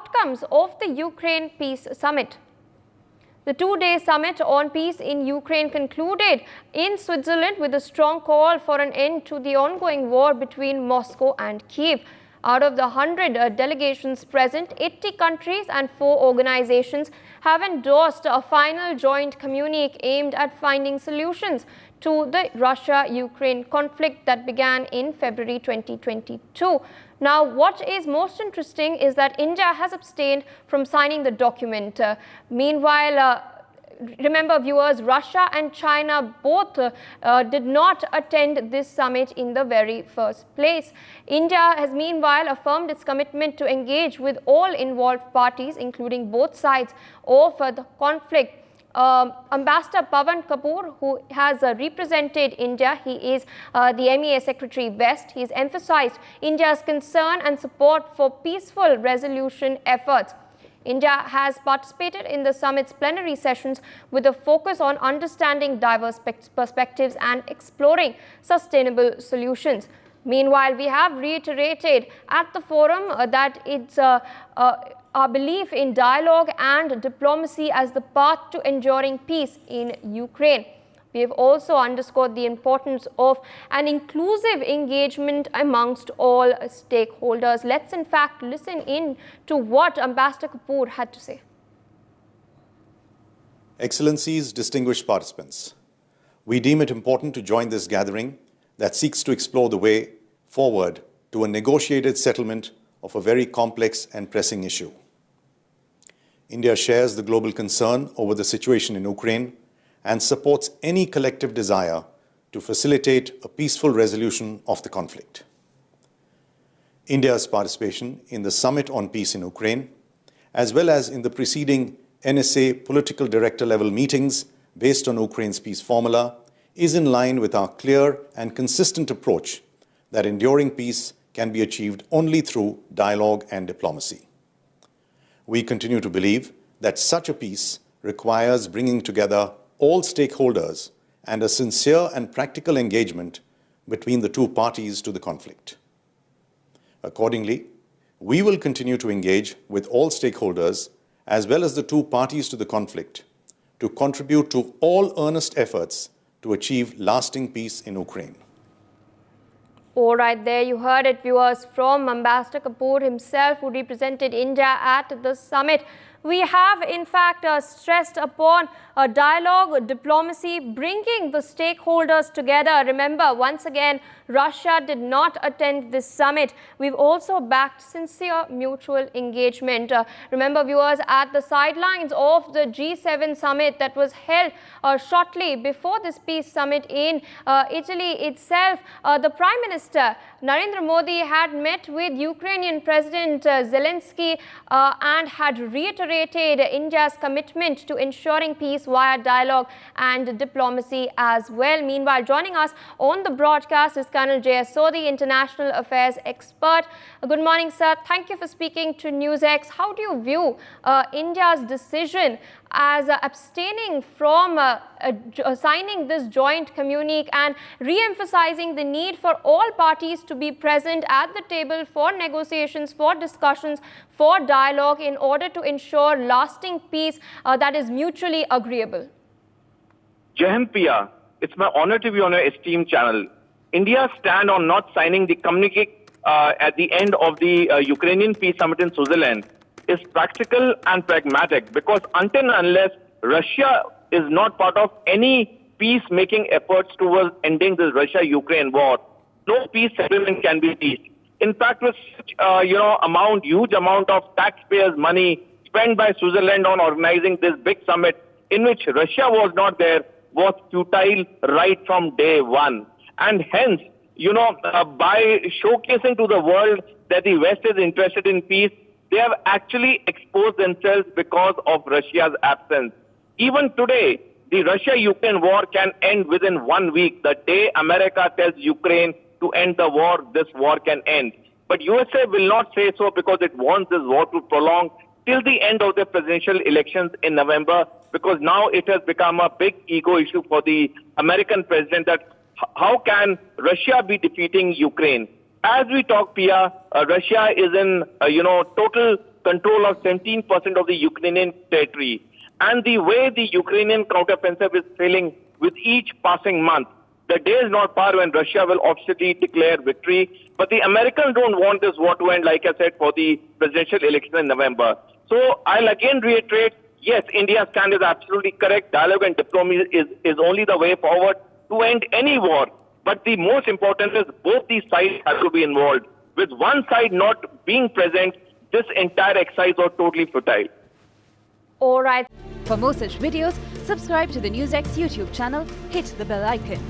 outcomes of the Ukraine Peace Summit. The two-day summit on peace in Ukraine concluded in Switzerland with a strong call for an end to the ongoing war between Moscow and Kyiv. Out of the 100 delegations present, 80 countries and 4 organizations have endorsed a final joint communique aimed at finding solutions to the Russia-Ukraine conflict that began in February 2022. Now, what is most interesting is that India has abstained from signing the document. Meanwhile, remember viewers, Russia and China both did not attend this summit in the very first place. India has meanwhile affirmed its commitment to engage with all involved parties, including both sides of the conflict. Ambassador Pavan Kapoor, who has represented India, he is the MEA Secretary West. He has emphasized India's concern and support for peaceful resolution efforts. India has participated in the summit's plenary sessions with a focus on understanding diverse perspectives and exploring sustainable solutions. Meanwhile, we have reiterated at the forum that it's our belief in dialogue and diplomacy as the path to enduring peace in Ukraine. We have also underscored the importance of an inclusive engagement amongst all stakeholders. Let's in fact listen in to what Ambassador Kapoor had to say. Excellencies, distinguished participants, we deem it important to join this gathering that seeks to explore the way forward to a negotiated settlement of a very complex and pressing issue. India shares the global concern over the situation in Ukraine and supports any collective desire to facilitate a peaceful resolution of the conflict. India's participation in the Summit on Peace in Ukraine, as well as in the preceding NSA political director level meetings based on Ukraine's peace formula, is in line with our clear and consistent approach that enduring peace can be achieved only through dialogue and diplomacy. We continue to believe that such a peace requires bringing together all stakeholders and a sincere and practical engagement between the two parties to the conflict. Accordingly, we will continue to engage with all stakeholders as well as the two parties to the conflict to contribute to all earnest efforts to achieve lasting peace in Ukraine. All right, there you heard it, viewers, from Ambassador Kapoor himself, who represented India at the summit. We have, in fact, stressed upon dialogue, diplomacy, bringing the stakeholders together. Remember, once again, Russia did not attend this summit. We've also backed sincere mutual engagement. Remember, viewers, at the sidelines of the G7 summit that was held shortly before this peace summit in Italy itself, the Prime Minister Narendra Modi had met with Ukrainian President Zelensky and had reiterated India's commitment to ensuring peace via dialogue and diplomacy as well. Meanwhile, joining us on the broadcast is Colonel J.S. Sodhi, International Affairs expert. Good morning, sir. Thank you for speaking to NewsX. How do you view India's decision as abstaining from signing this joint communique and re-emphasizing the need for all parties to be present at the table for negotiations, for discussions, for dialogue in order to ensure lasting peace that is mutually agreeable? Jai Hind, Priya. It's my honor to be on your esteemed channel. India's stand on not signing the communique at the end of the Ukrainian peace summit in Switzerland is practical and pragmatic, because until and unless Russia is not part of any peacemaking efforts towards ending this Russia-Ukraine war, no peace settlement can be reached. In fact, with such huge amount of taxpayers' money spent by Switzerland on organizing this big summit, in which Russia was not there, was futile right from day one. And hence, by showcasing to the world that the West is interested in peace, they have actually exposed themselves because of Russia's absence. Even today, the Russia-Ukraine war can end within 1 week. The day America tells Ukraine to end the war, this war can end. But USA will not say so, because it wants this war to prolong till the end of the presidential elections in November, because now it has become a big ego issue for the American president that how can Russia be defeating Ukraine? As we talk, Pia, Russia is in, total control of 17% of the Ukrainian territory. And the way the Ukrainian counteroffensive is failing with each passing month, the day is not far when Russia will obviously declare victory. But the Americans don't want this war to end, like I said, for the presidential election in November. So I'll again reiterate, yes, India's stand is absolutely correct. Dialogue and diplomacy is only the way forward to end any war. But the most important is both these sides have to be involved. With one side not being present, this entire exercise was totally futile. All right. For more such videos, subscribe to the NewsX YouTube channel, hit the bell icon.